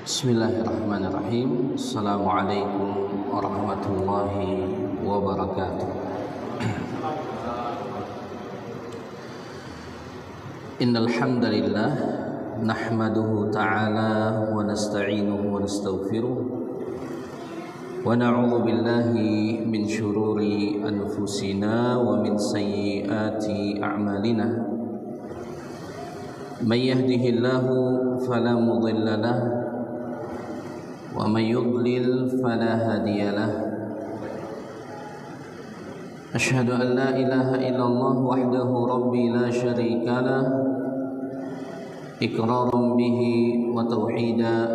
Bismillahirrahmanirrahim. Assalamualaikum warahmatullahi wabarakatuh. Innal hamdalillah nahmaduhu ta'ala wa nasta'inuhu wa nastaghfiruh wa na'udzu billahi min syururi anfusina wa min sayyiati a'malina. May yahdihillahu fala mudilla lahu wa may yudlil fala hadiya lahu. Asyhadu an la ilaha illallah wahdahu rabbi la syarika lah iqraran bihi wa tauhida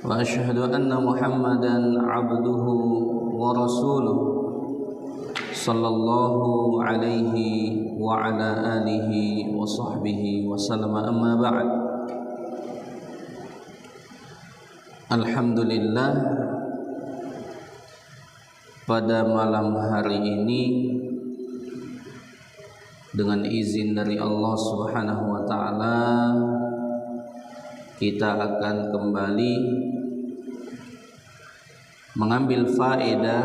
wa asyhadu anna Muhammadan abduhu wa rasuluh sallallahu alaihi wa ala alihi wa sahbihi wa sallama. Amma ba'd. Alhamdulillah, pada malam hari ini dengan izin dari Allah Subhanahu wa taala kita akan kembali mengambil faedah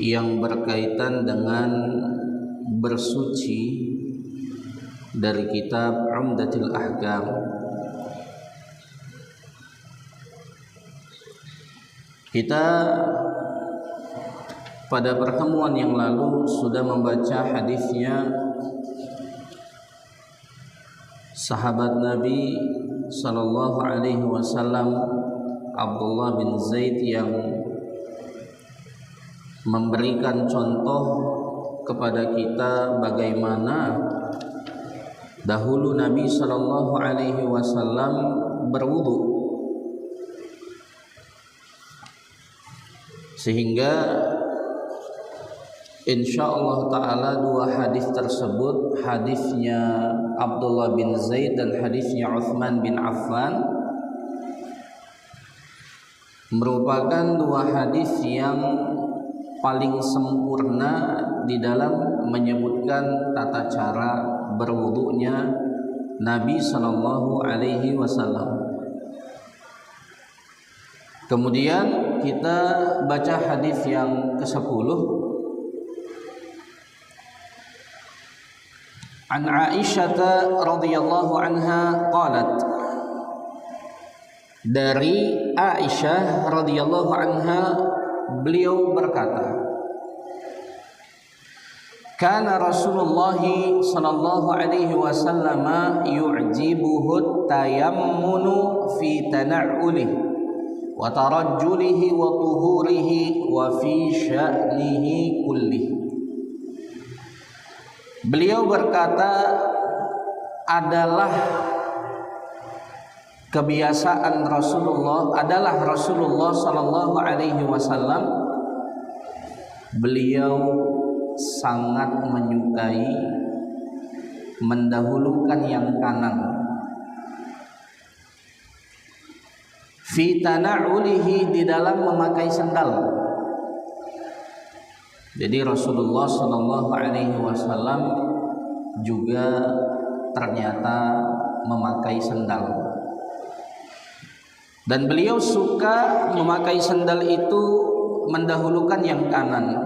yang berkaitan dengan bersuci dari kitab Umdatul Ahkam. Kita pada pertemuan yang lalu sudah membaca hadisnya sahabat Nabi sallallahu alaihi wasallam Abdullah bin Zaid yang memberikan contoh kepada kita bagaimana dahulu Nabi sallallahu alaihi wasallam berwudu, sehingga insyaallah ta'ala dua hadis tersebut, hadisnya Abdullah bin Zaid dan hadisnya Utsman bin Affan, merupakan dua hadis yang paling sempurna di dalam menyebutkan tata cara berwudunya Nabi sallallahu alaihi wasallam. Kemudian kita baca hadis yang ke-10. An Aisyah radhiyallahu anha qalat, dari Aisyah radhiyallahu anha beliau berkata, kana Rasulullah sallallahu alaihi wasallam yu'jibuhu tayammunu fi tana'ulihi wa tarajjulihi wa tuhurihi wa fi sya'nihi kulli. Beliau berkata, adalah kebiasaan Rasulullah sallallahu alaihi wasallam, beliau sangat menyukai mendahulukan yang kanan fi tana'ulihi, di dalam memakai sandal. Jadi Rasulullah sallallahu alaihi wasallam juga ternyata memakai sandal, dan beliau suka memakai sandal itu mendahulukan yang kanan.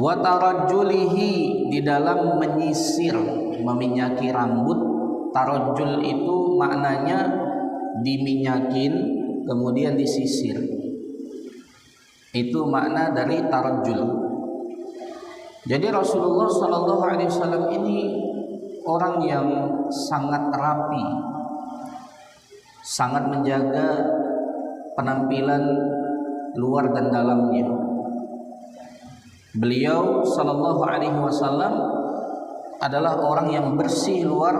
Wa tarajjulihi, di dalam menyisir, meminyaki rambut. Tarajjul itu maknanya diminyakin kemudian disisir, itu makna dari tarajjul. Jadi Rasulullah sallallahu alaihi wasallam ini orang yang sangat rapi, sangat menjaga penampilan luar dan dalamnya. Beliau sallallahu alaihi wasallam adalah orang yang bersih luar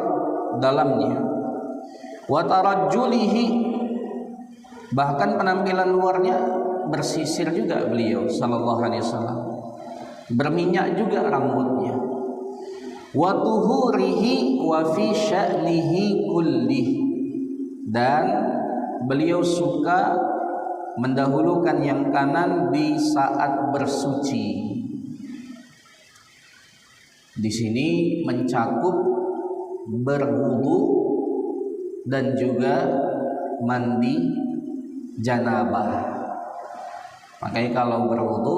dalamnya. Wa tarajjulihi, bahkan penampilan luarnya bersisir juga beliau sallallahu alaihi wasallam, berminyak juga rambutnya. Wa tuhurihi wa fi sya'nihi kulli, dan beliau suka mendahulukan yang kanan di saat bersuci. Di sini mencakup berwudu dan juga mandi janabah. Makanya kalau berwudu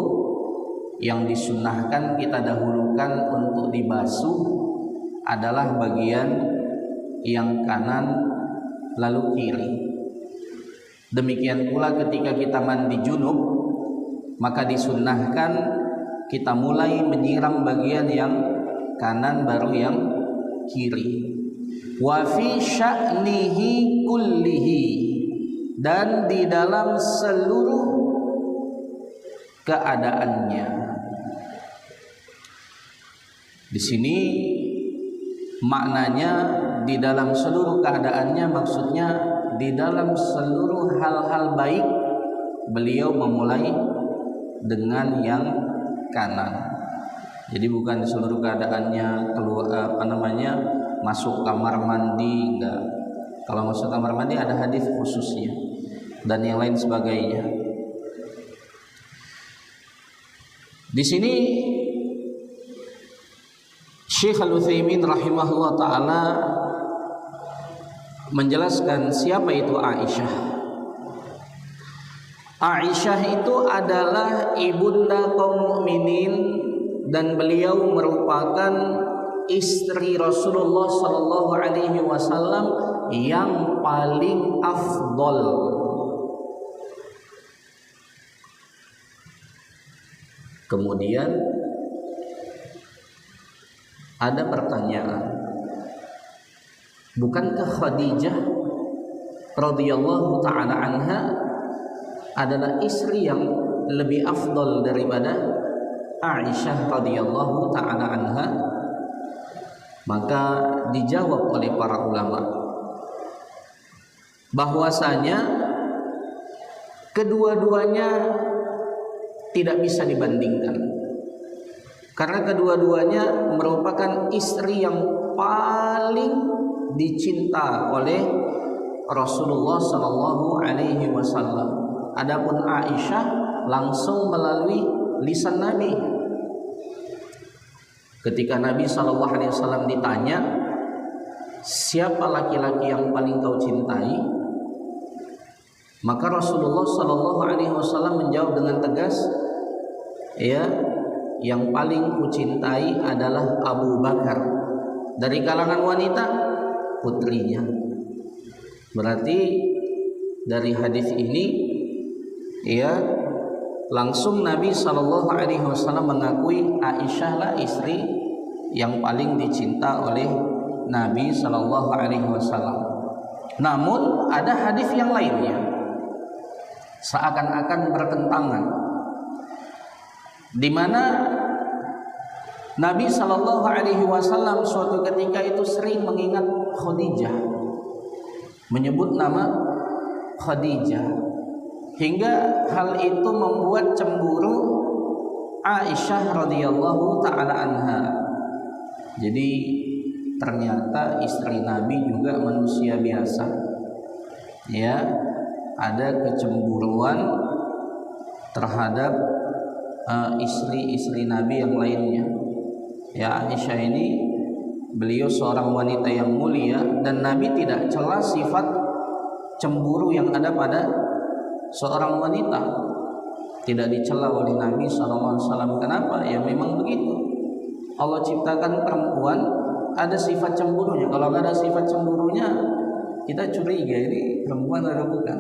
yang disunnahkan kita dahulukan untuk dibasuh adalah bagian yang kanan lalu kiri. Demikian pula ketika kita mandi junub, maka disunnahkan kita mulai menyiram bagian yang kanan baru yang kiri. Wa fi sya'nihi kullihi, dan di dalam seluruh keadaannya. Di sini maknanya di dalam seluruh keadaannya, maksudnya di dalam seluruh hal-hal baik beliau memulai dengan yang kanan. Jadi bukan di seluruh keadaannya keluar masuk kamar mandi, enggak. Kalau masuk kamar mandi ada hadis khususnya dan yang lain sebagainya. Di sini Syekh Al-Utsaimin rahimahullah taala menjelaskan siapa itu Aisyah. Aisyah itu adalah ibunda kaum mukminin dan beliau merupakan istri Rasulullah sallallahu alaihi wasallam yang paling afdol. Kemudian ada pertanyaan, bukankah Khadijah radhiyallahu taala anha adalah istri yang lebih afdol daripada Aisyah radhiyallahu taala anha? Maka dijawab oleh para ulama bahwasanya kedua-duanya tidak bisa dibandingkan, karena kedua-duanya merupakan istri yang paling dicinta oleh Rasulullah sallallahu alaihi wasallam. Adapun Aisyah langsung melalui lisan Nabi. Ketika Nabi sallallahu alaihi wasallam ditanya, siapa laki-laki yang paling kau cintai? Maka Rasulullah sallallahu alaihi wasallam menjawab dengan tegas, ya, yang paling kucintai adalah Abu Bakar. Dari kalangan wanita, putrinya. Berarti dari hadis ini, ya, langsung Nabi sallallahu alaihi wasallam mengakui Aisyah lah istri yang paling dicinta oleh Nabi sallallahu alaihi wasallam. Namun ada hadis yang lainnya seakan-akan bertentangan, di mana Nabi sallallahu alaihi wasallam suatu ketika itu sering mengingat Khadijah, menyebut nama Khadijah, hingga hal itu membuat cemburu Aisyah radhiyallahu taala anha. Jadi ternyata istri Nabi juga manusia biasa, ya, ada kecemburuan terhadap istri-istri Nabi yang lainnya. Ya, Aisyah ini beliau seorang wanita yang mulia dan Nabi tidak cela sifat cemburu yang ada pada seorang wanita. Tidak dicela oleh Nabi SAW. Kenapa? Ya memang begitu. Allah ciptakan perempuan ada sifat cemburunya. Kalau nggak ada sifat cemburunya, kita curiga ini perempuan atau bukan.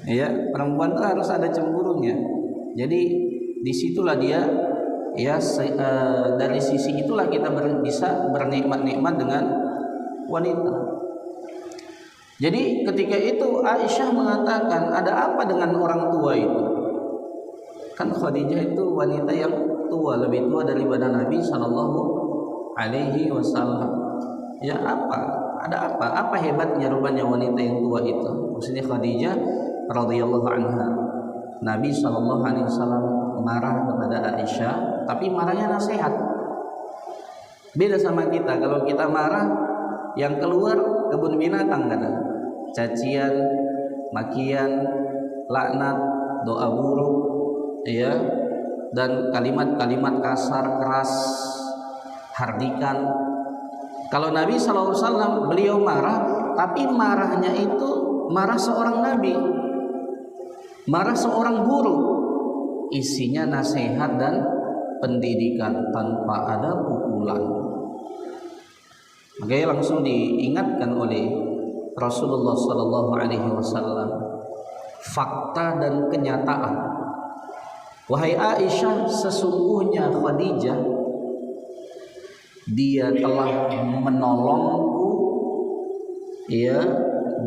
Ya, perempuan itu harus ada cemburunya. Jadi disitulah dia, ya, dari sisi itulah kita bisa bernikmat-nikmat dengan wanita. Jadi ketika itu Aisyah mengatakan, ada apa dengan orang tua itu? Kan Khadijah itu wanita yang tua, lebih tua daripada Nabi sallallahu alaihi wasallam. Ya, apa? Ada apa? Apa hebatnya rupanya wanita yang tua itu? Maksudnya Khadijah radhiyallahu anha. Nabi sallallahu alaihi wasallam marah kepada Aisyah, tapi marahnya nasihat. Beda sama kita, kalau kita marah yang keluar kebun binatang kan, cacian, makian, laknat, doa buruk, ya, dan kalimat-kalimat kasar, keras, hardikan. Kalau Nabi SAW beliau marah tapi marahnya itu marah seorang nabi, marah seorang guru, isinya nasihat dan pendidikan tanpa ada pukulan. Makanya langsung diingatkan oleh Rasulullah sallallahu alaihi wasallam fakta dan kenyataan. Wahai Aisyah, sesungguhnya Khadijah dia telah menolongku ya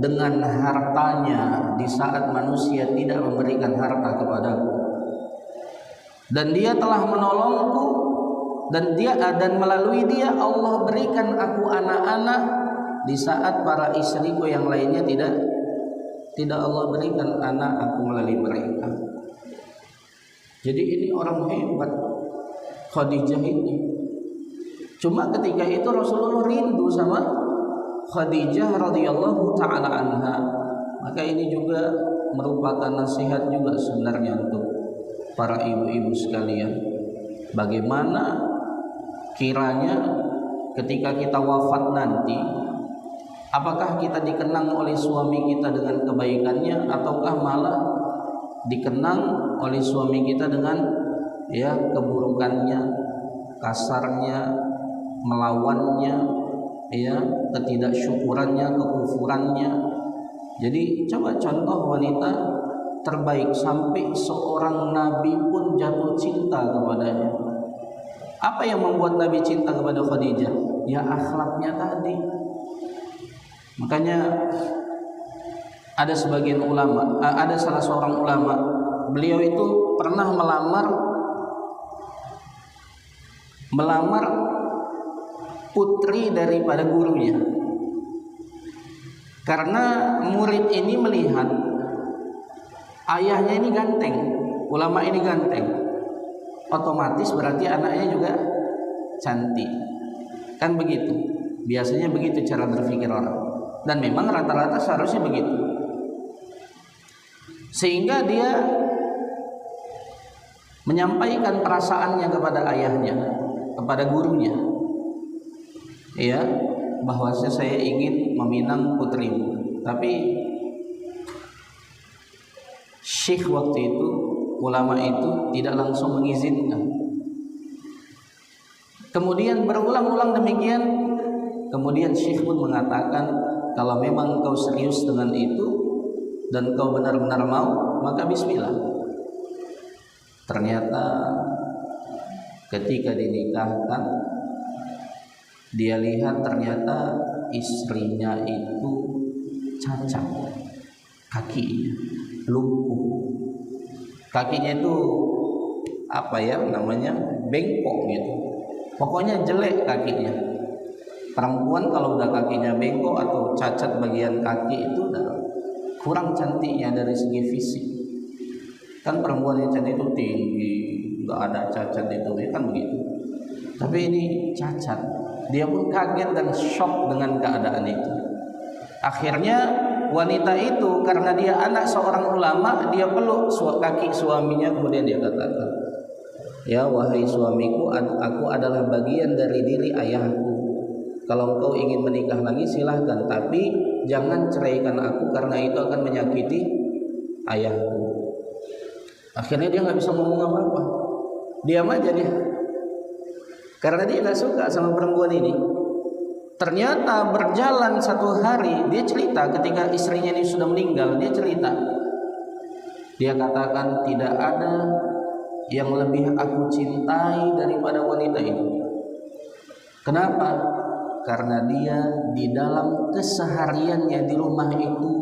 dengan hartanya di saat manusia tidak memberikan harta kepadaku, dan dia telah menolongku, dan melalui dia Allah berikan aku anak-anak di saat para istriku yang lainnya tidak Allah berikan anak aku melalui mereka. Jadi ini orang hebat Khadijah ini. Cuma ketika itu Rasulullah rindu sama Khadijah radhiyallahu taala anha. Maka ini juga merupakan nasihat juga sebenarnya untuk para ibu-ibu sekalian. Bagaimana kiranya ketika kita wafat nanti, apakah kita dikenang oleh suami kita dengan kebaikannya, ataukah malah dikenang oleh suami kita dengan ya keburukannya, kasarnya, melawannya, ya ketidaksyukurannya, kekufurannya. Jadi coba contoh wanita terbaik sampai seorang nabi pun jatuh cinta kepadanya. Apa yang membuat Nabi cinta kepada Khadijah? Ya akhlaknya tadi. Makanya ada sebagian ulama, ada salah seorang ulama, beliau itu pernah melamar putri daripada gurunya. Karena murid ini melihat ayahnya ini ganteng, ulama ini ganteng, otomatis berarti anaknya juga cantik. Kan begitu. Biasanya begitu cara berpikir orang. Dan memang rata-rata seharusnya begitu. Sehingga dia menyampaikan perasaannya kepada ayahnya, kepada gurunya. Ya, bahwasanya saya ingin meminang putrimu. Tapi syekh waktu itu, ulama itu tidak langsung mengizinkan. Kemudian berulang-ulang demikian, kemudian syekh pun mengatakan, kalau memang kau serius dengan itu dan kau benar-benar mau, maka bismillah. Ternyata ketika dinikahkan, dia lihat ternyata istrinya itu cacat kakinya, lumpuh. Kakinya itu apa ya namanya, bengkok gitu. Pokoknya jelek kakinya. Perempuan kalau udah kakinya bengkok atau cacat bagian kaki itu udah kurang cantiknya dari segi fisik. Kan perempuan yang cantik itu tinggi, nggak ada cacat itu, ya kan begitu. Tapi ini cacat. Dia pun kaget dan shock dengan keadaan itu. Akhirnya wanita itu karena dia anak seorang ulama, dia peluk kaki suaminya, kemudian dia katakan, ya wahai suamiku, aku adalah bagian dari diri ayahku. Kalau engkau ingin menikah lagi silahkan, tapi jangan ceraikan aku karena itu akan menyakiti ayahku. Akhirnya dia nggak bisa ngomong apa-apa, diam aja dia, karena dia nggak suka sama perempuan ini. Ternyata berjalan satu hari, dia cerita ketika istrinya ini sudah meninggal, dia cerita, dia katakan tidak ada yang lebih aku cintai daripada wanita ini. Kenapa? Karena dia di dalam kesehariannya di rumah itu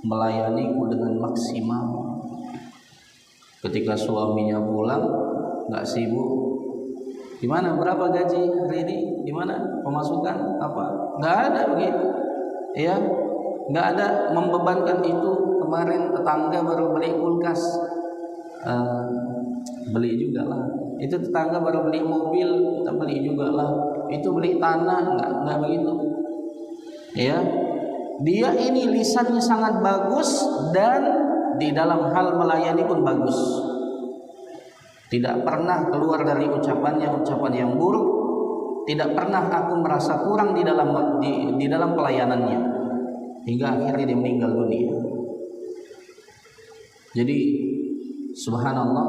melayaniku dengan maksimal. Ketika suaminya pulang, nggak sibuk, gimana berapa gaji hari ini, gimana pemasukan apa, nggak ada begitu, ya nggak ada membebankan itu. Kemarin tetangga baru beli kulkas, beli juga lah. Itu tetangga baru beli mobil, kita beli juga lah. Itu beli tanah, nggak begitu. Ya, dia ini lisannya sangat bagus dan di dalam hal melayani pun bagus. Tidak pernah keluar dari ucapannya ucapan yang buruk. Tidak pernah aku merasa kurang di dalam pelayanannya. hingga akhirnya dia meninggal dunia. Jadi subhanallah,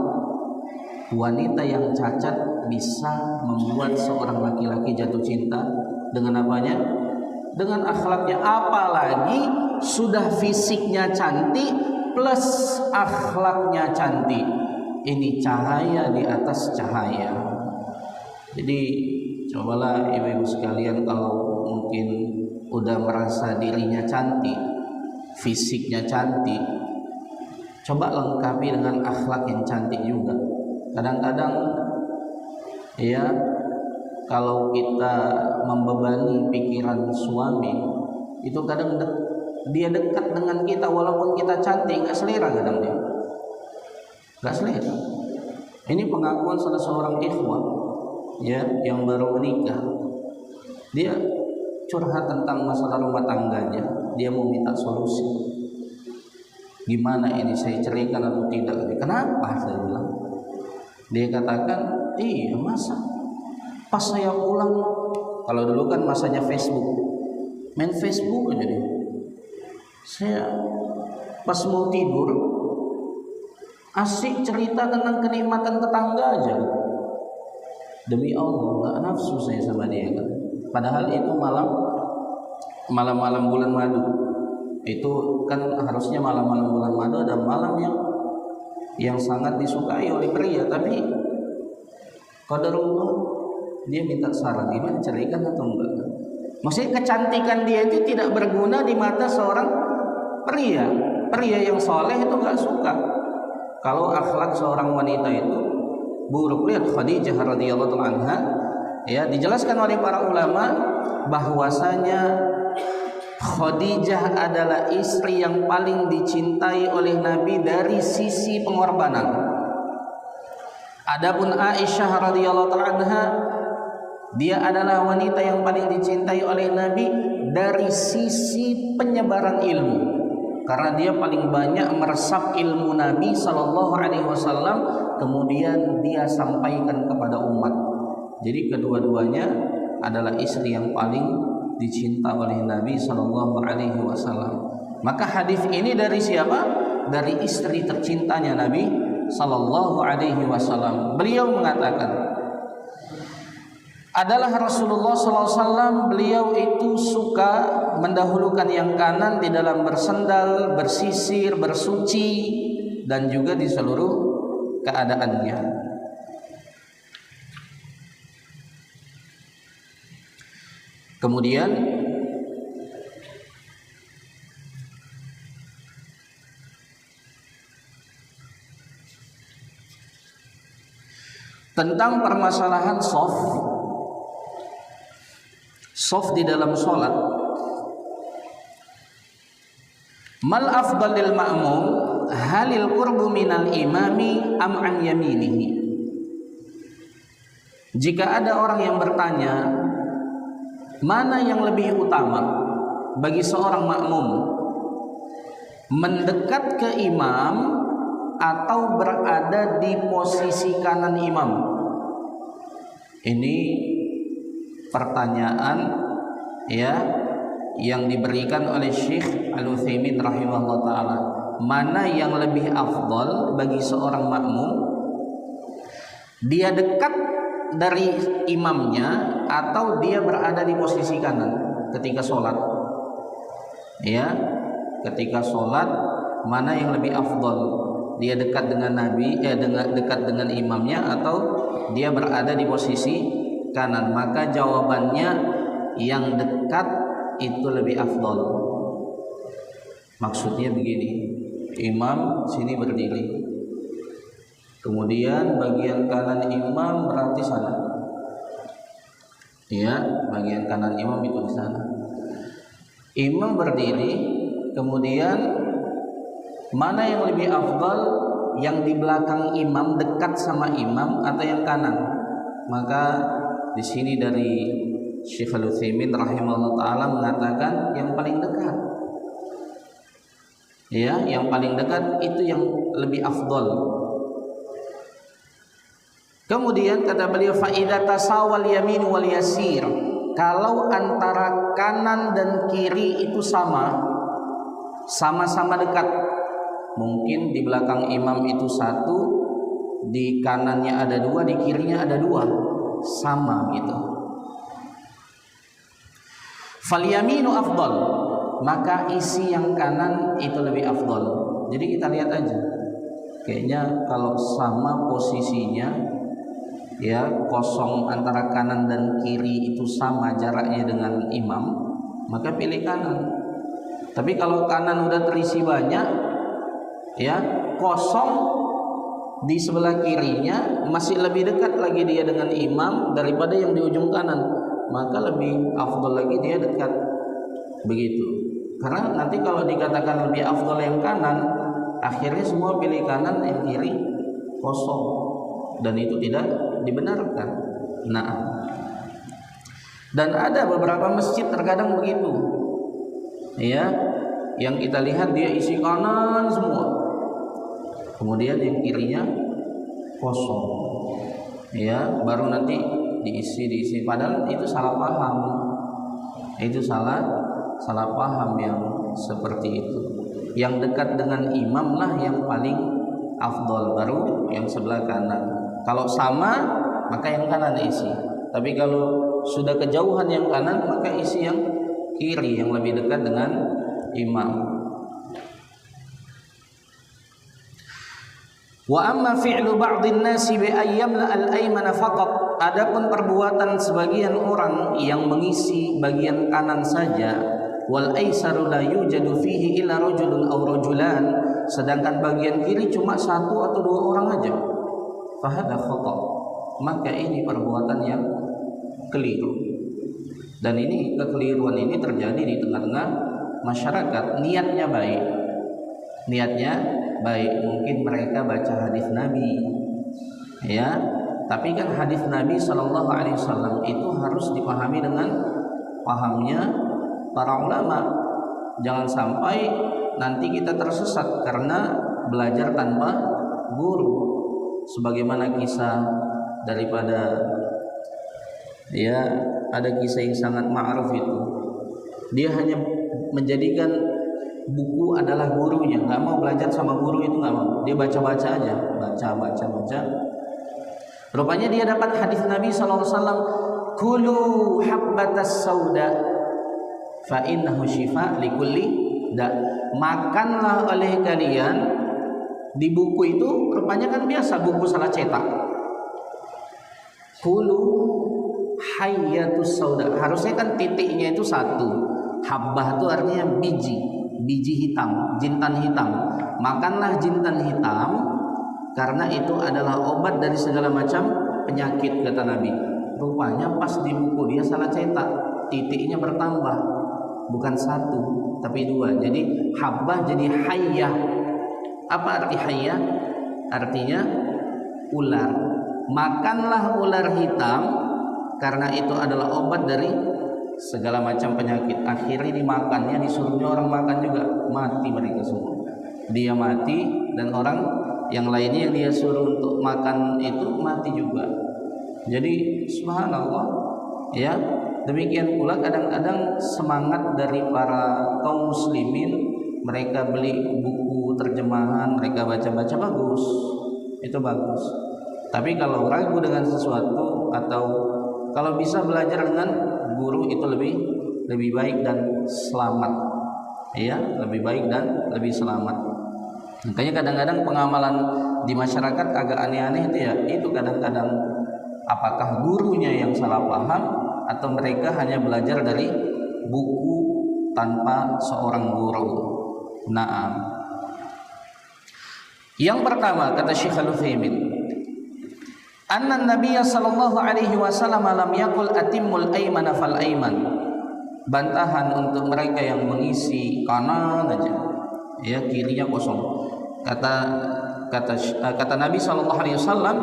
wanita yang cacat bisa membuat seorang laki-laki jatuh cinta dengan apanya? Dengan akhlaknya. Apalagi sudah fisiknya cantik plus akhlaknya cantik. Ini cahaya di atas cahaya. Jadi cobalah ibu-ibu sekalian, kalau mungkin udah merasa dirinya cantik, fisiknya cantik, coba lengkapi dengan akhlak yang cantik juga. Kadang-kadang ya, kalau kita membebani pikiran suami, itu kadang dia dekat dengan kita walaupun kita cantik, gak selera kadang dia. Gak selera. Ini pengakuan salah seorang ikhwah ya yang baru menikah. Dia curhat tentang masalah rumah tangganya. Dia mau minta solusi. Gimana ini, saya ceraikan atau tidak? Kenapa? Saya bilang. Dia katakan, iya masa pas saya pulang, kalau dulu kan masanya Facebook, main Facebook aja deh. Saya pas mau tidur asik cerita tentang kenikmatan tetangga aja. Demi Allah, gak nafsu saya sama dia kan. Padahal itu malam-malam bulan madu. Itu kan harusnya malam-malam bulan madu ada malam yang sangat disukai oleh pria, tapi qadarullah dia minta saran, gimana ceraikan atau enggak. Maksudnya kecantikan dia itu tidak berguna di mata seorang pria. Pria yang soleh itu enggak suka kalau akhlak seorang wanita itu buruk. Lihat Khadijah radhiyallahu anha, ya, dijelaskan oleh para ulama bahwasanya Khadijah adalah istri yang paling dicintai oleh Nabi dari sisi pengorbanan. Adapun Aisyah radhiyallahu anha, dia adalah wanita yang paling dicintai oleh Nabi dari sisi penyebaran ilmu, karena dia paling banyak meresap ilmu Nabi sallallahu alaihi wasallam, kemudian dia sampaikan kepada umat. Jadi kedua-duanya adalah istri yang paling dicinta oleh Nabi sallallahu alaihi wasallam. Maka hadis ini dari siapa? Dari istri tercintanya Nabi sallallahu alaihi wasallam. Beliau mengatakan, adalah Rasulullah sallallahu alaihi wasallam, beliau itu suka mendahulukan yang kanan di dalam bersendal, bersisir, bersuci, dan juga di seluruh keadaannya. Kemudian tentang permasalahan soft di dalam sholat. Mal afdalil ma'mum halil qurbu minal imami am an yaminihi. Jika ada orang yang bertanya, mana yang lebih utama bagi seorang makmum, mendekat ke imam atau berada di posisi kanan imam? Ini pertanyaan ya yang diberikan oleh Syekh Al-Utsaimin rahimahullah taala. Mana yang lebih afdal bagi seorang makmum, dia dekat dari imamnya atau dia berada di posisi kanan ketika sholat? Ya, ketika sholat mana yang lebih afdal? Dia dekat dengan Nabi, dekat dengan imamnya, atau dia berada di posisi kanan? Maka jawabannya yang dekat itu lebih afdal. Maksudnya begini, imam sini berdiri, kemudian bagian kanan imam berarti sana. Ya, bagian kanan imam itu di sana. Imam berdiri, kemudian mana yang lebih afdal, yang di belakang imam dekat sama imam atau yang kanan? Maka di sini dari Syekh Al-Utsaimin rahimahullah taala mengatakan yang paling dekat. Ya, yang paling dekat itu yang lebih afdal. Kemudian kata beliau, fa idza tasawal yamin wal yasir, kalau antara kanan dan kiri itu sama, sama-sama dekat. Mungkin di belakang imam itu satu, di kanannya ada dua, di kirinya ada dua, sama gitu. Fal yaminu afdal, maka isi yang kanan itu lebih afdal. Jadi kita lihat aja, kayaknya kalau sama posisinya, ya kosong antara kanan dan kiri itu sama jaraknya dengan imam, maka pilih kanan. Tapi kalau kanan udah terisi banyak, ya kosong di sebelah kirinya masih lebih dekat lagi dia dengan imam daripada yang di ujung kanan, maka lebih afdal lagi dia dekat. Begitu. Karena nanti kalau dikatakan lebih afdal yang kanan, akhirnya semua pilih kanan, yang kiri kosong, dan itu tidak dibenarkan. Nah, dan ada beberapa masjid terkadang begitu, ya, yang kita lihat dia isi kanan semua, kemudian yang kirinya kosong, ya, baru nanti diisi, padahal itu salah paham, itu salah paham yang seperti itu. Yang dekat dengan imam lah yang paling afdol, baru yang sebelah kanan. Kalau sama maka yang kanan isi, tapi kalau sudah kejauhan yang kanan maka isi yang kiri yang lebih dekat dengan imam. Wa amma fi'lu ba'dhin nasi bi ayyamla al-aymana faqat, adapun perbuatan sebagian orang yang mengisi bagian kanan saja, wal aisaru la yujadu fihi illa rajulun aw rajulan, sedangkan bagian kiri cuma satu atau dua orang aja, fahada khata, maka ini perbuatan yang keliru. Dan ini kekeliruan ini terjadi di tengah-tengah masyarakat. Niatnya baik, mungkin mereka baca hadis Nabi, ya, tapi kan hadis Nabi Shallallahu Alaihi Wasallam itu harus dipahami dengan pahamnya para ulama. Jangan sampai nanti kita tersesat karena belajar tanpa guru, sebagaimana kisah daripada, ya, ada kisah yang sangat ma'ruf itu. Dia hanya menjadikan buku adalah gurunya, nggak mau belajar sama guru itu, nggak mau. Dia baca-baca aja, baca. Rupanya dia dapat hadis Nabi SAW, kulu habbatas sauda fa innahu syifa likulli da. Makanlah oleh kalian di buku itu, rupanya kan biasa buku salah cetak. Kulu hayyatus sauda, harusnya kan titiknya itu satu. Habbah itu artinya biji hitam, jintan hitam. Makanlah jintan hitam karena itu adalah obat dari segala macam penyakit, kata Nabi. Rupanya pas di buku dia salah cetak, titiknya bertambah, bukan satu tapi dua. Jadi habbah jadi hayyah. Apa arti hayyah? Artinya ular. Makanlah ular hitam karena itu adalah obat dari segala macam penyakit. Akhirnya dimakannya, disuruhnya orang makan juga, mati mereka semua. Dia mati dan orang yang lainnya yang dia suruh untuk makan itu mati juga. Jadi subhanallah, ya, demikian pula kadang-kadang semangat dari para kaum muslimin, mereka beli buku terjemahan, mereka baca-baca, bagus, itu bagus. Tapi kalau ragu dengan sesuatu atau kalau bisa belajar dengan guru itu lebih baik dan selamat, ya, lebih baik dan lebih selamat. Makanya kadang-kadang pengamalan di masyarakat agak aneh-aneh itu, ya, itu kadang-kadang apakah gurunya yang salah paham atau mereka hanya belajar dari buku tanpa seorang guru. Naam. Yang pertama kata Syekh Al-Utsaimin, anna Nabiya sallallahu alaihi wasallam lam yaqul atimmul aymana fal ayman. Bantahan untuk mereka yang mengisi kanan aja, ya, kirinya kosong. Kata Nabi sallallahu alaihi wasallam,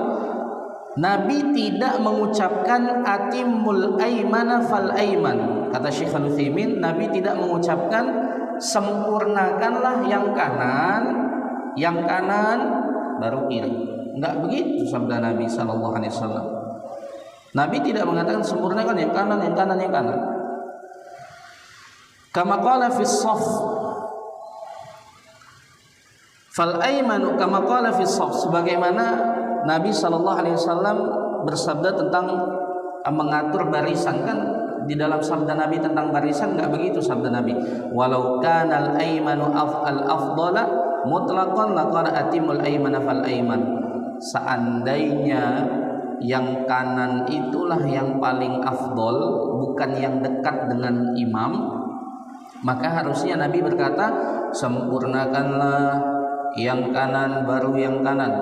Nabi tidak mengucapkan atimmul aymana fal ayman. Kata Syekh Al-Utsaimin, Nabi tidak mengucapkan sempurnakanlah yang kanan baru kiri. Enggak begitu sabda Nabi sallallahu alaihi wasallam. Nabi tidak mengatakan sempurnakan yang kanan. Kama qala fi shaff, Fal aimanu kama qala fi shaf, sebagaimana Nabi sallallahu alaihi wasallam bersabda tentang mengatur barisan. Kan di dalam sabda Nabi tentang barisan enggak begitu sabda Nabi. Walau kanal aimanu al afdala mutlaqan laqala atimul aimana fal aiman. Seandainya yang kanan itulah yang paling afdol, bukan yang dekat dengan imam, maka harusnya Nabi berkata, sempurnakanlah yang kanan baru yang kanan.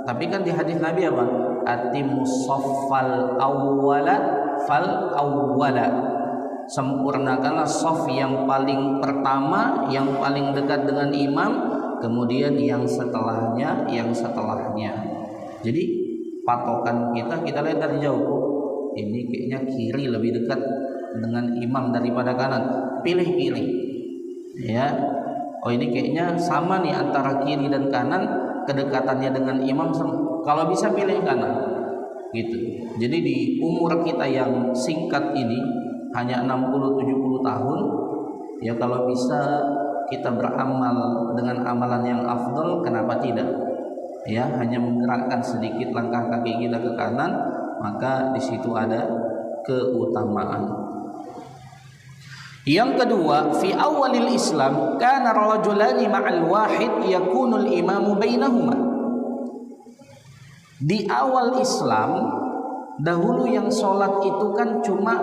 Tapi kan di hadis Nabi apa? Atimus shaffal awwala fal awwala. Sempurnakanlah shaf yang paling pertama, yang paling dekat dengan imam, kemudian yang setelahnya, yang setelahnya. Jadi patokan kita lihat dari jauh, ini kayaknya kiri lebih dekat dengan imam daripada kanan, pilih kiri ya. Oh ini kayaknya sama nih antara kiri dan kanan, kedekatannya dengan imam, kalau bisa pilih kanan gitu. Jadi di umur kita yang singkat ini, hanya 60-70 tahun ya, kalau bisa kita beramal dengan amalan yang afdal, kenapa tidak ya, hanya menggerakkan sedikit langkah kaki kita ke kanan, maka di situ ada keutamaan. Yang kedua, fi awalil Islam kana rajulani ma'al wahid yakunul imamu bainahuma. Di awal Islam dahulu yang sholat itu kan cuma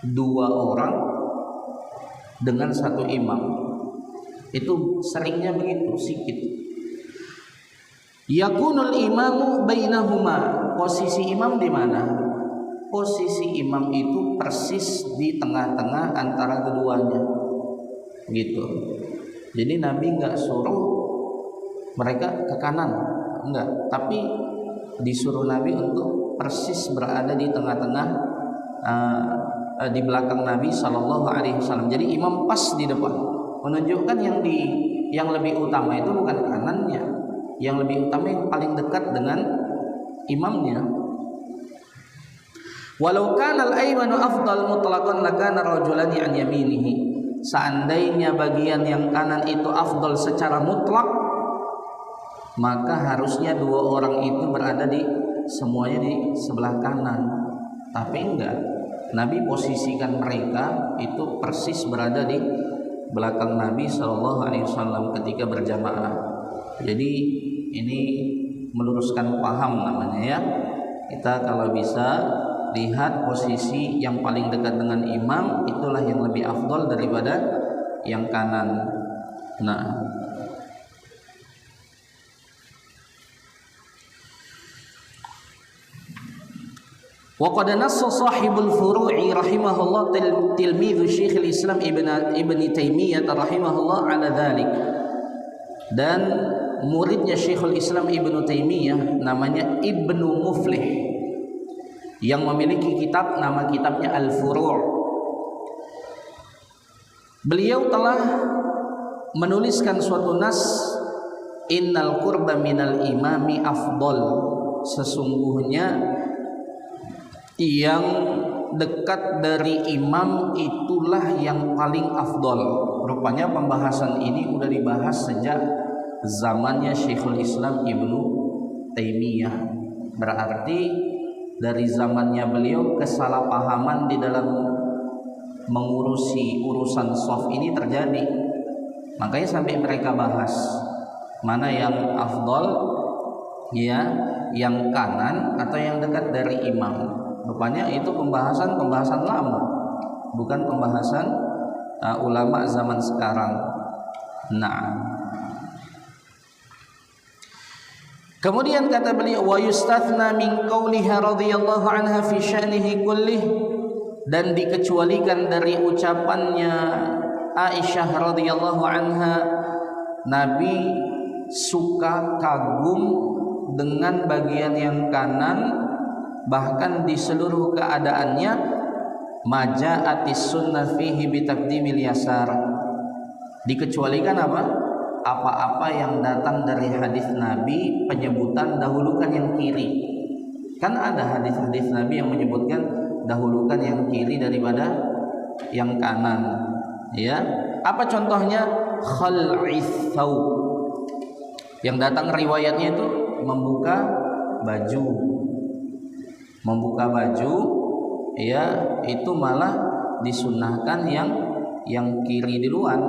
2 orang dengan 1 imam. Itu seringnya begitu, sikit. Yakunul imamu bainahuma. Posisi imam di mana? Posisi imam itu persis di tengah-tengah antara keduanya. Gitu. Jadi Nabi enggak suruh mereka ke kanan, enggak, tapi disuruh Nabi untuk persis berada di tengah-tengah, di belakang Nabi sallallahu alaihi wasallam. Jadi imam pas di depan. Menunjukkan yang lebih utama itu bukan kanannya, yang lebih utama yang paling dekat dengan imamnya. Walau kana al-aymanu afdal mutlaqan lakana rajulani an yaminihi. Seandainya bagian yang kanan itu afdal secara mutlak, maka harusnya 2 orang itu berada semuanya di sebelah kanan. Tapi enggak. Nabi posisikan mereka itu persis berada di belakang Nabi sallallahu alaihi wasallam ketika berjamaah. Jadi ini meluruskan paham namanya ya. Kita kalau bisa lihat posisi yang paling dekat dengan imam, itulah yang lebih afdal daripada yang kanan. Nah, wa qad nassa sahibul furu'i rahimahullah tilmidhu Syekhul Islam Ibn Taimiyah rahimahullah ala dzalik. Dan muridnya Syekhul Islam Ibn Taimiyah namanya Ibnu Muflih, yang memiliki kitab, nama kitabnya Al-Furu'. Beliau telah menuliskan suatu nas, innal qurba minal imami afdal. Sesungguhnya yang dekat dari imam itulah yang paling afdal. Rupanya pembahasan ini sudah dibahas sejak zamannya Syekhul Islam Ibnu Taimiyah. Berarti dari zamannya beliau kesalahpahaman di dalam mengurusi urusan shaf ini terjadi. Makanya sampai mereka bahas mana yang afdal ya, yang kanan atau yang dekat dari imam. Rupanya itu pembahasan lama, bukan pembahasan ulama zaman sekarang. Nah, kemudian kata beliau, wa yustathna min qauliha radhiyallahu anha fi sya'nihi kullih, dan dikecualikan dari ucapannya Aisyah radhiyallahu anha, Nabi suka kagum dengan bagian yang kanan, bahkan di seluruh keadaannya, maja'atis sunnah fihi bitaqdimil yasar. Dikecualikan apa? Apa-apa yang datang dari hadis Nabi penyebutan dahulukan yang kiri. Kan ada hadis-hadis Nabi yang menyebutkan dahulukan yang kiri daripada yang kanan. Ya, apa contohnya? Khal'is thawb. Yang datang riwayatnya itu membuka baju. Membuka baju ya itu malah disunnahkan yang kiri duluan.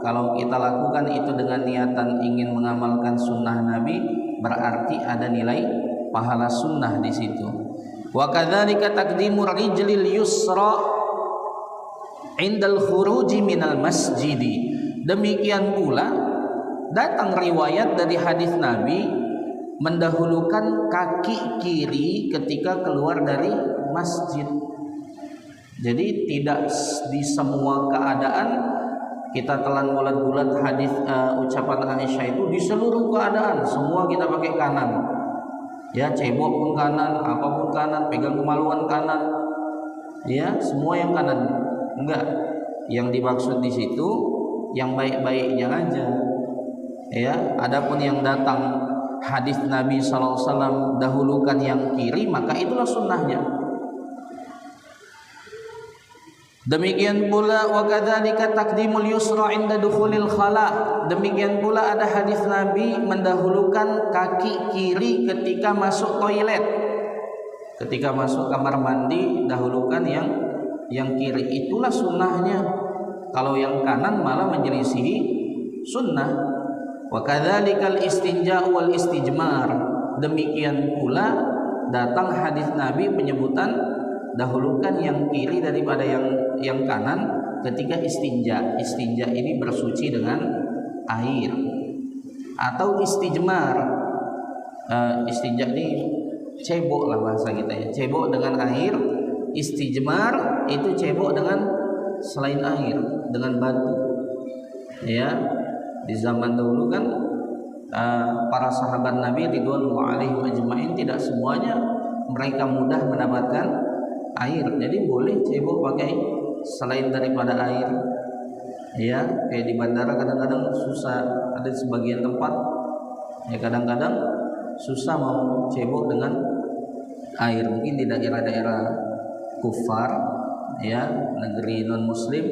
Kalau kita lakukan itu dengan niatan ingin mengamalkan sunnah Nabi, berarti ada nilai pahala sunnah di situ. Wa kadzalika taqdimur rijlil yusra indal khuruji minal masjidi. Demikian pula datang riwayat dari hadis Nabi mendahulukan kaki kiri ketika keluar dari masjid. Jadi tidak di semua keadaan kita telan bulat-bulat hadis ucapan Aisyah itu di seluruh keadaan semua kita pakai kanan. Ya, cebok pun kanan, apapun kanan, pegang kemaluan kanan. Ya, semua yang kanan. Enggak. Yang dimaksud di situ yang baik-baiknya aja. Ya, adapun yang datang hadis Nabi SAW dahulukan yang kiri, maka itulah sunnahnya. Demikian pula wa kadzalika taqdimul yusra 'inda dukhulil khala. Demikian pula ada hadis Nabi mendahulukan kaki kiri ketika masuk toilet. Ketika masuk kamar mandi dahulukan yang kiri, itulah sunnahnya. Kalau yang kanan malah menyelisihi sunnah. Wa kadzalikal istinja wal istijmar. Demikian pula datang hadis Nabi penyebutan dahulukan yang kiri daripada yang kanan ketika istinja. Istinja ini bersuci dengan air atau istijmar. Istinja ini cebok lah bahasa kita ya. Cebok dengan air. Istijmar itu cebok dengan selain air, dengan batu. Ya, di zaman dahulu kan para sahabat Nabi ridwanullah alaihim ajmain tidak semuanya mereka mudah mendapatkan air, jadi boleh cebok pakai selain daripada air. Ya, kayak di bandara kadang-kadang susah, ada sebagian tempat ya kadang-kadang susah mau cebok dengan air. Mungkin di daerah-daerah kufar ya, negeri non muslim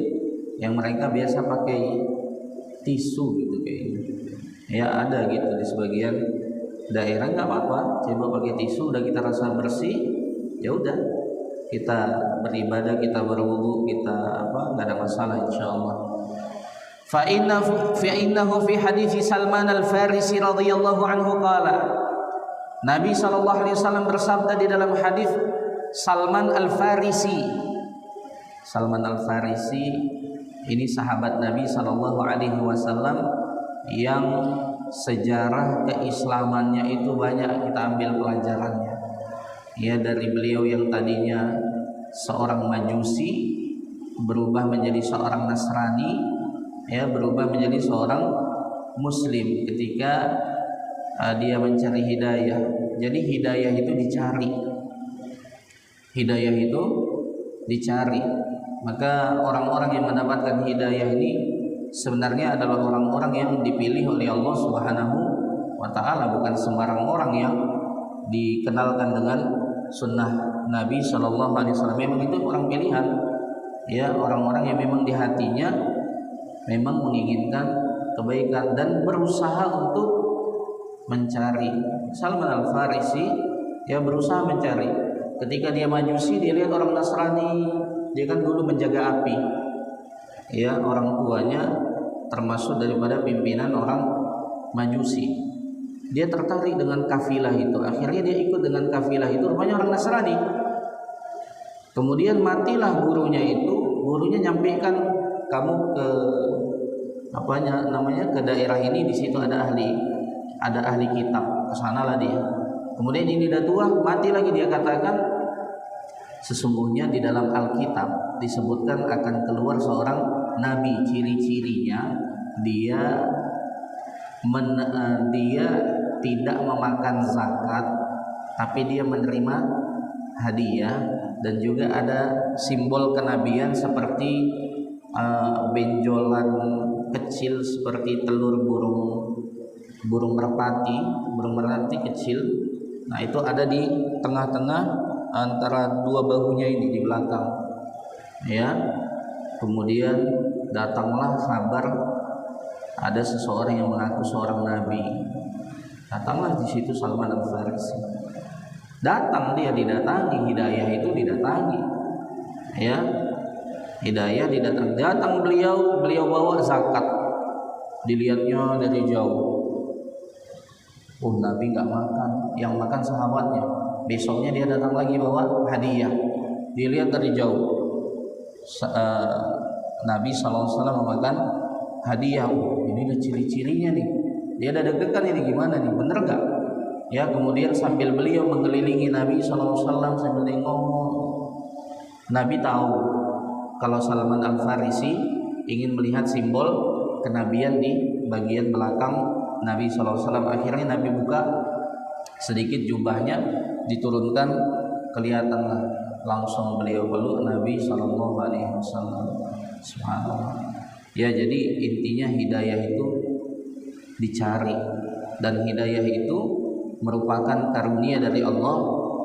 yang mereka biasa pakai tisu gitu kayaknya. Ya ada gitu di sebagian daerah, nggak apa-apa cebok pakai tisu, udah kita rasa bersih ya udah kita beribadah, kita berwudu, kita nggak ada masalah insyaallah. Fa innahu fi hadits Salman Al-Farisi radhiyallahu anhu qala. Nabi sallallahu alaihi wasallam bersabda di dalam hadis Salman Al-Farisi. Salman Al-Farisi ini sahabat Nabi sallallahu alaihi wasallam yang sejarah keislamannya itu banyak kita ambil pelajarannya. Ya, dari beliau yang tadinya seorang Majusi berubah menjadi seorang Nasrani, ya berubah menjadi seorang Muslim ketika dia mencari hidayah. Jadi hidayah itu dicari. Hidayah itu dicari. Maka orang-orang yang mendapatkan hidayah ini sebenarnya adalah orang-orang yang dipilih oleh Allah Subhanahu wa taala, bukan sembarang orang yang dikenalkan dengan sunnah Nabi Shallallahu Alaihi Wasallam. Memang itu orang pilihan, ya orang-orang yang memang di hatinya memang menginginkan kebaikan dan berusaha untuk mencari. Salman Al-Farisi ya berusaha mencari. Ketika dia Majusi, dia lihat orang Nasrani, dia kan dulu menjaga api, ya orang tuanya termasuk daripada pimpinan orang Majusi. Dia tertarik dengan kafilah itu. Akhirnya dia ikut dengan kafilah itu. Rupanya orang Nasrani. Kemudian matilah gurunya itu. Gurunya nyampaikan kamu ke ke daerah ini, di situ ada ahli kitab. Kesanalah dia. Kemudian ini dah tua, mati lagi. Dia katakan sesungguhnya di dalam Alkitab disebutkan akan keluar seorang nabi. Ciri-cirinya dia tidak memakan zakat, tapi dia menerima hadiah, dan juga ada simbol kenabian seperti benjolan kecil seperti telur burung merpati kecil. Nah itu ada di tengah-tengah antara dua bahunya ini di belakang. Ya, kemudian datanglah kabar ada seseorang yang mengaku seorang nabi. Datanglah di situ Salman Al-Farisi. Datang, dia didatangi, hidayah itu didatangi. Ya. Hidayah didatangi. Datang beliau bawa zakat. Dilihatnya dari jauh. Oh, Nabi enggak makan, yang makan sahabatnya. Besoknya dia datang lagi bawa hadiah. Dilihat dari jauh. Nabi SAW memakan hadiah. Ini ada ciri-cirinya nih. Dia ada deg-degan ini gimana nih? Bener gak? Ya, kemudian sambil beliau mengelilingi Nabi SAW sambil nengok. Nabi tahu kalau Salman Al-Farisi ingin melihat simbol kenabian di bagian belakang Nabi SAW. Akhirnya Nabi buka sedikit jubahnya, diturunkan, kelihatanlah langsung beliau peluk Nabi SAW. Subhanallah. Ya, jadi intinya hidayah itu dicari, dan hidayah itu merupakan karunia dari Allah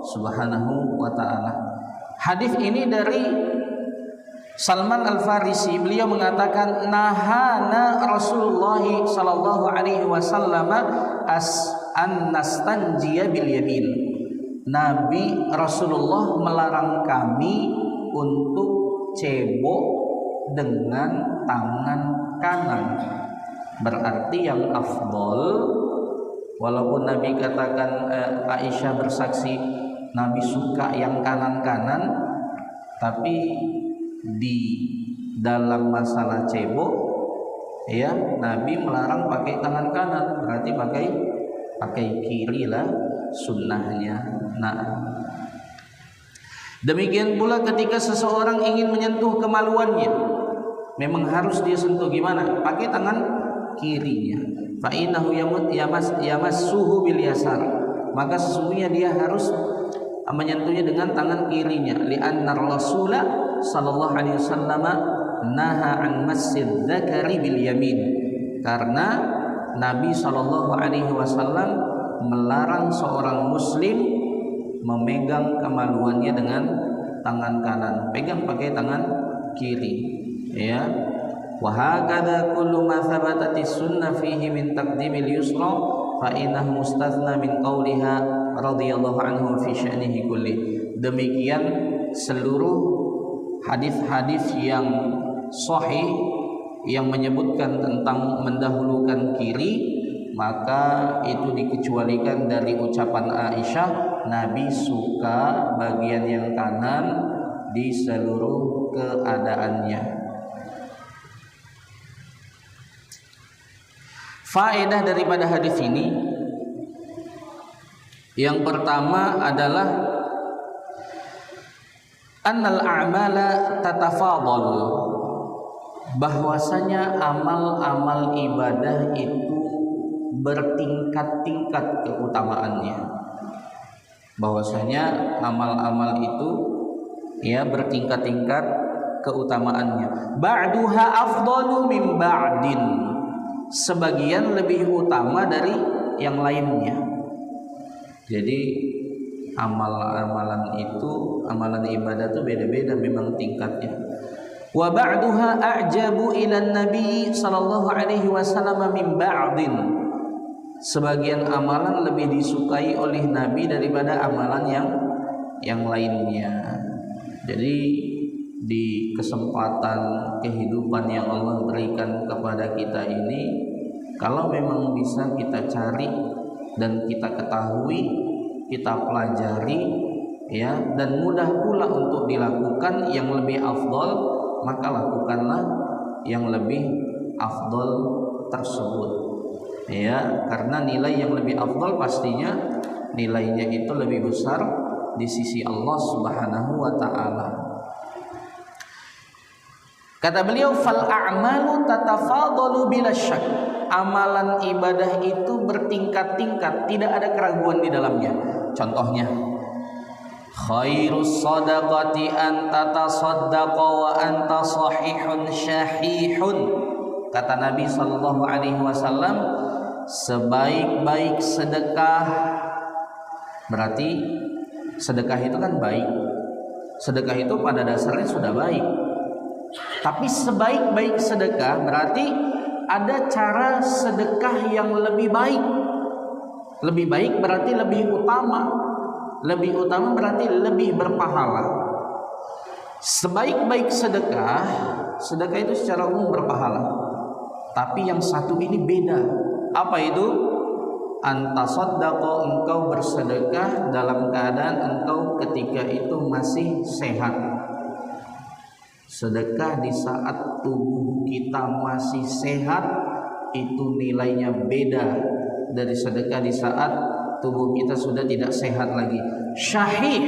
Subhanahu wa taala. Hadis ini dari Salman Al-Farisi, beliau mengatakan nahana Rasulullah sallallahu alaihi wasallam an nastanjiya bil yamin. Nabi Rasulullah melarang kami untuk cebok dengan tangan kanan. Berarti yang afdol, walaupun Nabi katakan Aisyah bersaksi Nabi suka yang kanan-kanan, tapi di dalam masalah cebok ya Nabi melarang pakai tangan kanan, berarti pakai kiri lah sunnahnya. Nah, demikian pula ketika seseorang ingin menyentuh kemaluannya, memang harus dia sentuh gimana? Pakai tangan kirinya. Fa innahu yamassuhu bil yasar. Maka sesungguhnya dia harus menyentuhnya dengan tangan kirinya. Li'anna Rasulullah sallallahu alaihi wasallam naha an masjid dzakari bil yamin. Karena Nabi sallallahu alaihi wasallam melarang seorang muslim memegang kemaluannya dengan tangan kanan. Pegang pakai tangan kiri. Ya. Wa hakadha kullu ma thabatati sunnah fihi min taqdimil yusra fa innahu mustathna min qawliha radhiyallahu anhu fi sya'nihi kulli. Demikian seluruh hadis-hadis yang sahih yang menyebutkan tentang mendahulukan kiri, maka itu dikecualikan dari ucapan Aisyah, Nabi suka bagian yang kanan di seluruh keadaannya. Faedah daripada hadis ini yang pertama adalah annal a'mala tatafadhal, bahwasanya amal-amal ibadah itu bertingkat-tingkat keutamaannya. Bahwasanya amal-amal itu ya bertingkat-tingkat keutamaannya. Ba'duha afdalu min ba'din, sebagian lebih utama dari yang lainnya. Jadi amalan itu, amalan ibadah itu beda-beda memang tingkatnya. Wa ba'duha a'jabu ila nabi sallallahu alaihi wasallam min ba'din, sebagian amalan lebih disukai oleh Nabi daripada amalan yang lainnya. Jadi di kesempatan kehidupan yang Allah berikan kepada kita ini, kalau memang bisa kita cari dan kita ketahui, kita pelajari ya, dan mudah pula untuk dilakukan yang lebih afdal, maka lakukanlah yang lebih afdal tersebut ya, karena nilai yang lebih afdal pastinya nilainya itu lebih besar di sisi Allah Subhanahu wa taala. Kata beliau, fal a'malu tatafadalu bila syak. Amalan ibadah itu bertingkat-tingkat, tidak ada keraguan di dalamnya. Contohnya, khairus sadaqati an tatasaddaqa wa anta sahihun syahihun. Kata Nabi sallallahu alaihi wasallam, sebaik-baik sedekah, berarti sedekah itu kan baik. Sedekah itu pada dasarnya sudah baik. Tapi sebaik-baik sedekah berarti ada cara sedekah yang lebih baik. Lebih baik berarti lebih utama. Lebih utama berarti lebih berpahala. Sebaik-baik sedekah, sedekah itu secara umum berpahala. Tapi yang satu ini beda. Apa itu? Antasaddaqa, engkau bersedekah dalam keadaan engkau ketika itu masih sehat. Sedekah di saat tubuh kita masih sehat itu nilainya beda dari sedekah di saat tubuh kita sudah tidak sehat lagi. Syahih,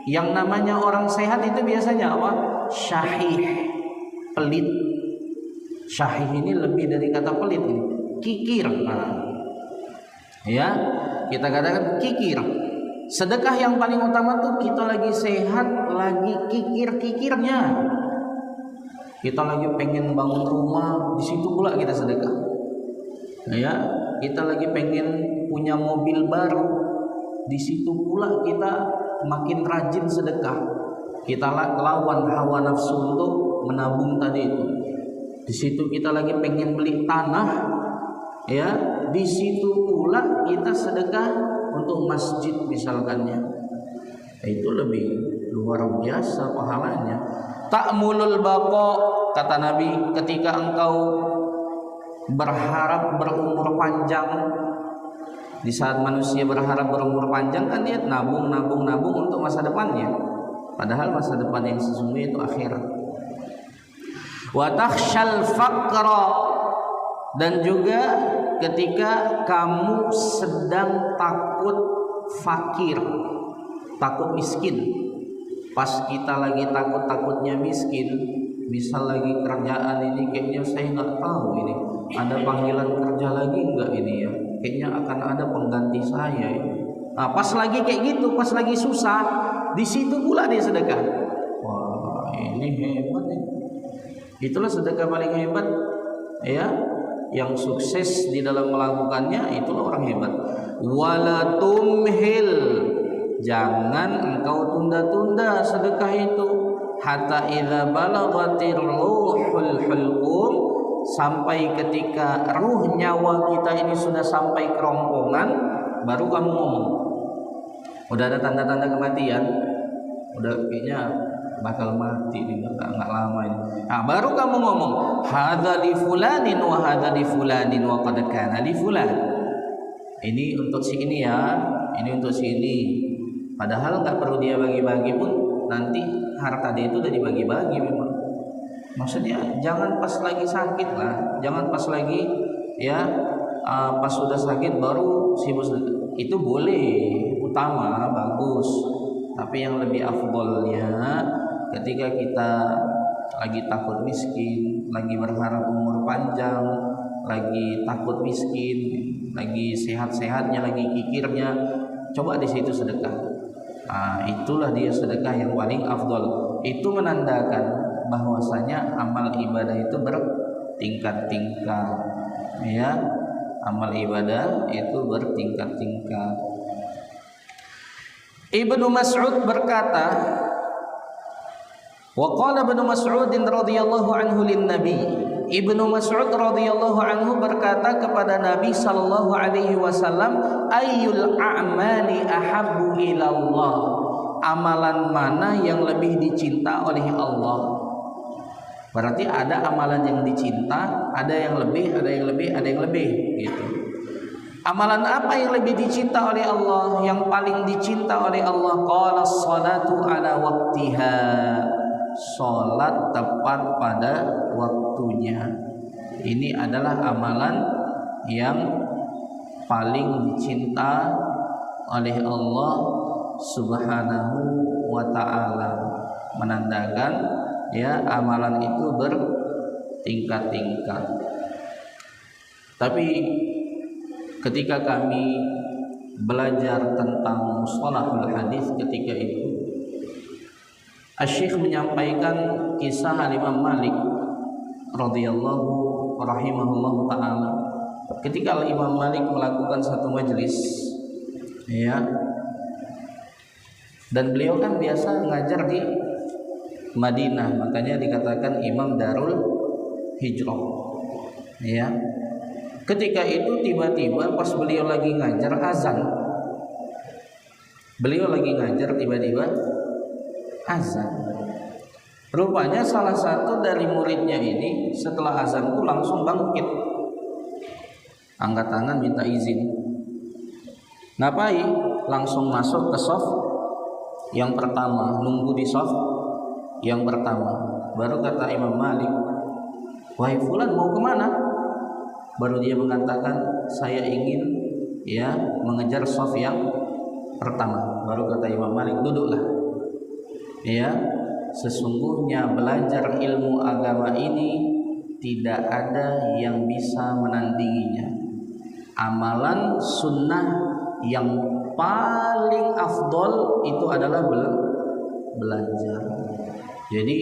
yang namanya orang sehat itu biasanya apa? Syahih, pelit. Syahih ini lebih dari kata pelit ini. Kikir. Ya, kita katakan kikir. Sedekah yang paling utama tuh kita lagi sehat, lagi kikir-kikirnya. Kita lagi pengen bangun rumah, di situ pula kita sedekah. Ya, kita lagi pengen punya mobil baru, di situ pula kita makin rajin sedekah. Kita lawan hawa nafsu untuk menabung tadi itu. Di situ kita lagi pengen beli tanah, ya, di situ pula kita sedekah untuk masjid misalkannya. Itu lebih luar biasa pahalanya. Ta'mulul baqa, kata Nabi, ketika engkau berharap berumur panjang. Di saat manusia berharap berumur panjang kan dia nabung untuk masa depannya. Padahal masa depan yang sesungguhnya itu akhirat. Wa takhshal faqra, dan juga ketika kamu sedang takut fakir, takut miskin. Pas kita lagi takut-takutnya miskin, misal lagi kerjaan ini kayaknya saya nggak tahu ini ada panggilan kerja lagi nggak ini ya, kayaknya akan ada pengganti saya. Nah, pas lagi kayak gitu, pas lagi susah, di situ pula dia sedekah. Wah, ini hebat nih. Itulah sedekah paling hebat, ya. Yang sukses di dalam melakukannya itulah orang hebat. Wala tumhil, jangan engkau tunda-tunda sedekah itu. Hatta idza balagatir ruhul hulqum, sampai ketika ruh nyawa kita ini sudah sampai kerongkongan, baru kamu ngomong. Udah ada tanda-tanda kematian, udah kayaknya bakal mati ini nggak lama ini. Nah, baru kamu ngomong hadza li fulanin wa hadza li fulanin wa qad kana li fulan. Ini untuk si ini ya, ini untuk si ini. Padahal nggak perlu dia bagi-bagi pun, nanti harta dia itu udah dibagi-bagi memang. Maksudnya jangan pas lagi sakit lah, jangan pas lagi ya pas sudah sakit baru sibuk. Itu boleh, utama, bagus. Tapi yang lebih afdolnya ketika kita lagi takut miskin, lagi berharap umur panjang, lagi takut miskin, lagi sehat-sehatnya, lagi kikirnya, coba di situ sedekah. Nah, itulah dia sedekah yang paling afdol. Itu menandakan bahwasanya amal ibadah itu bertingkat-tingkat. Ya, amal ibadah itu bertingkat-tingkat. Ibnu Mas'ud berkata, wa qala Ibnu Mas'ud radhiyallahu anhu lin Nabi. Ibnu Mas'ud radhiyallahu anhu berkata kepada Nabi sallallahu alaihi wasallam, ayyul a'mali ahabbu ila Allah? Amalan mana yang lebih dicinta oleh Allah? Berarti ada amalan yang dicinta, ada yang lebih, ada yang lebih, ada yang lebih gitu. Amalan apa yang lebih dicinta oleh Allah? Yang paling dicinta oleh Allah, qala sholatu ala waqtiha, salat tepat pada waktunya. Ini adalah amalan yang paling dicinta oleh Allah Subhanahu wa ta'ala, menandakan ya amalan itu bertingkat-tingkat. Tapi ketika kami belajar tentang mustalahul hadis ketika itu, Asy-Syaikh menyampaikan kisah Imam Malik radhiyallahu rahimahullahu taala. Ketika Imam Malik melakukan satu majelis, ya, dan beliau kan biasa ngajar di Madinah, makanya dikatakan Imam Darul Hijrah. Ya. Ketika itu tiba-tiba pas beliau lagi ngajar azan. Beliau lagi ngajar tiba-tiba azan. Rupanya salah satu dari muridnya ini setelah azan itu langsung bangkit, angkat tangan minta izin. Ngapain? Langsung masuk ke shaf yang pertama, nunggu di shaf yang pertama. Baru kata Imam Malik, wahai fulan mau kemana? Baru dia mengatakan, saya ingin ya mengejar shaf yang pertama. Baru kata Imam Malik, duduklah. Ya, sesungguhnya belajar ilmu agama ini tidak ada yang bisa menandinginya. Amalan sunnah yang paling afdol itu adalah belajar. Jadi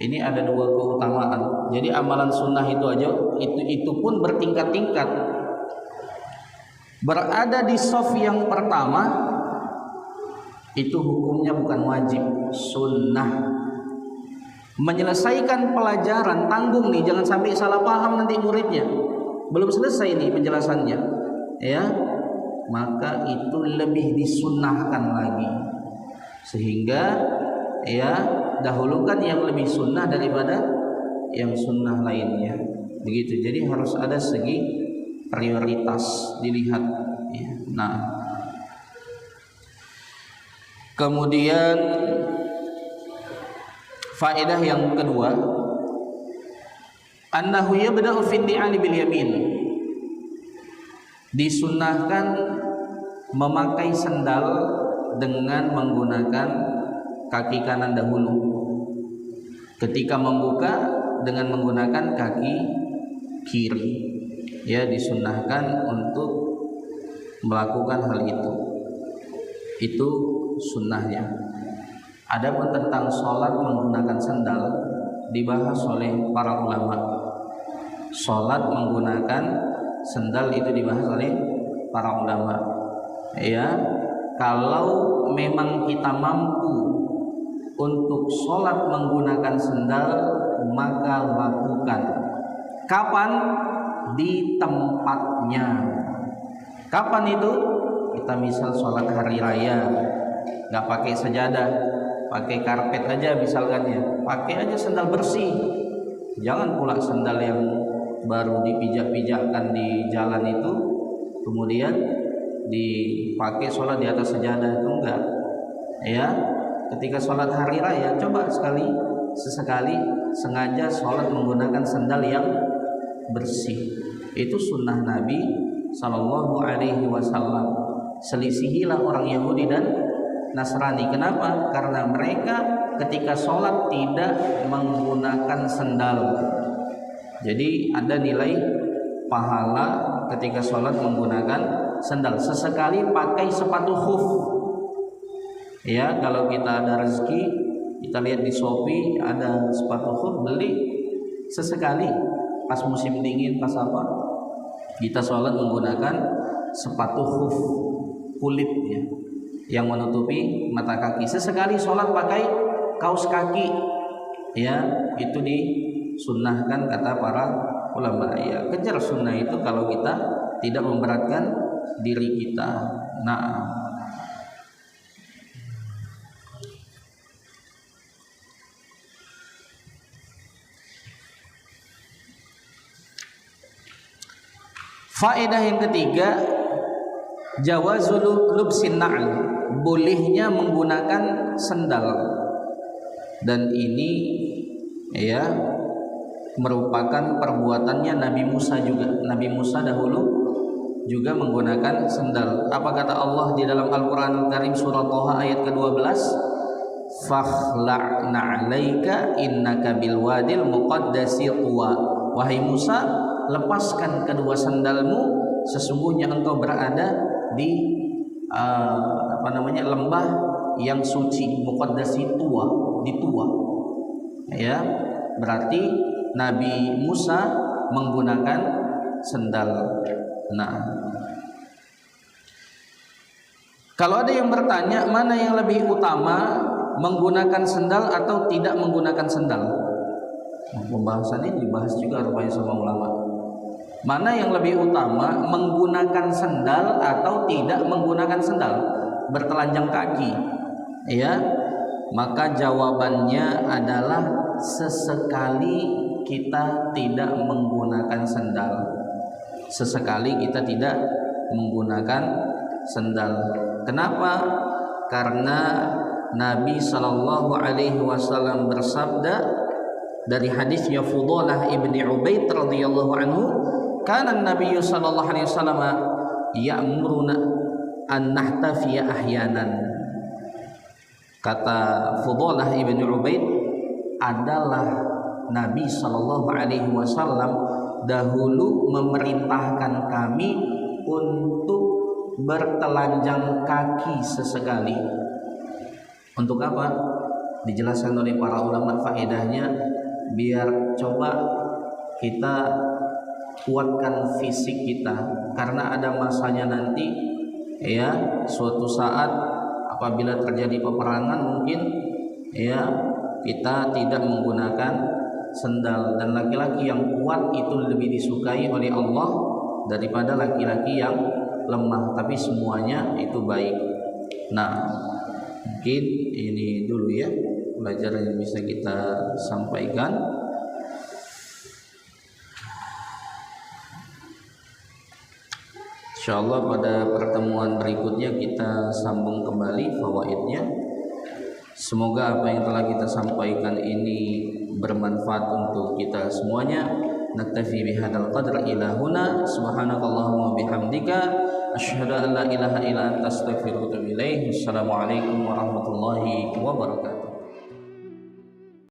ini ada dua keutamaan. Jadi amalan sunnah itu aja itu pun bertingkat-tingkat. Berada di shaf yang pertama itu hukumnya bukan wajib, sunnah. Menyelesaikan pelajaran, tanggung nih, jangan sampai salah paham nanti muridnya. Belum selesai nih penjelasannya, ya. Maka itu lebih disunnahkan lagi. Sehingga ya dahulukan yang lebih sunnah daripada yang sunnah lainnya. Begitu. Jadi harus ada segi prioritas dilihat. Ya. Nah, kemudian faedah yang kedua, annahu yabda'u fi ni'ali bil yamin. Disunnahkan memakai sendal dengan menggunakan kaki kanan dahulu. Ketika membuka dengan menggunakan kaki kiri. Ya, disunnahkan untuk melakukan hal itu. Itu sunnahnya. Adapun tentang sholat menggunakan sendal dibahas oleh para ulama. Sholat menggunakan sendal itu dibahas oleh para ulama. Ya, kalau memang kita mampu untuk sholat menggunakan sendal maka lakukan. Kapan? Di tempatnya. Kapan itu? Kita misal sholat hari raya, nggak pakai sajadah, pakai karpet aja misalkan ya, pakai aja sendal bersih. Jangan pula sendal yang baru dipijak-pijakkan di jalan itu kemudian dipakai sholat di atas sajadah, itu enggak. Ya, ketika sholat hari raya coba sesekali sengaja sholat menggunakan sendal yang bersih. Itu sunnah Nabi Sallallahu Alaihi Wasallam. Selisihilah orang Yahudi dan Nasrani. Kenapa? Karena mereka ketika sholat tidak menggunakan sendal. Jadi ada nilai pahala ketika sholat menggunakan sendal. Sesekali pakai sepatu khuf. Ya, kalau kita ada rezeki, kita lihat di Shopee ada sepatu khuf, beli sesekali. Pas musim dingin, pas apa? Kita sholat menggunakan sepatu khuf kulit ya, yang menutupi mata kaki. Sesekali sholat pakai kaos kaki, ya itu disunnahkan kata para ulama. Ya, kejar sunnah itu kalau kita tidak memberatkan diri kita. Nah, faedah yang ketiga, jawazul lubsin na'al, bolehnya menggunakan sendal. Dan ini ya merupakan perbuatannya Nabi Musa juga. Nabi Musa dahulu juga menggunakan sendal. Apa kata Allah di dalam Al-Qur'an Karim surah Thaha ayat ke-12? Fakhla'na 'alaika innaka bil wadil muqaddasi tuwa. Wahai Musa, lepaskan kedua sandalmu, sesungguhnya engkau berada di lembah yang suci, muqaddasi tuwa, di Tuwa. Ya, berarti Nabi Musa menggunakan sendal. Nah, kalau ada yang bertanya mana yang lebih utama, menggunakan sendal atau tidak menggunakan sendal? Pembahasan ini dibahas juga rupanya sama ulama. Mana yang lebih utama, menggunakan sendal atau tidak menggunakan sendal, bertelanjang kaki? Ya, maka jawabannya adalah sesekali kita tidak menggunakan sendal. Sesekali kita tidak menggunakan sendal. Kenapa? Karena Nabi Shallallahu Alaihi Wasallam bersabda dari hadisnya Fudalah ibni Ubaid radhiyallahu anhu, kana Nabi Shallallahu Alaihi Wasallam ya'muruna an nahtafiya ahyanan. Kata Fudalah ibni Ubaid, adalah Nabi Shallallahu Alaihi Wasallam dahulu memerintahkan kami untuk bertelanjang kaki sesekali. Untuk apa? Dijelaskan oleh para ulama faedahnya, biar coba kita kuatkan fisik kita, karena ada masanya nanti ya, suatu saat apabila terjadi peperangan mungkin ya kita tidak menggunakan sendal, dan laki-laki yang kuat itu lebih disukai oleh Allah daripada laki-laki yang lemah, tapi semuanya itu baik. Nah, mungkin ini dulu ya pelajaran yang bisa kita sampaikan. Insyaallah pada pertemuan berikutnya kita sambung kembali fawaidnya. Semoga apa yang telah kita sampaikan ini bermanfaat untuk kita semuanya. Naktafi bihadzal qadr ila huna. Subhanakallahumma bihamdika asyhadu an la ilaha illa anta astaghfiruka wa atubu ilaik. Assalamualaikum warahmatullahi wabarakatuh.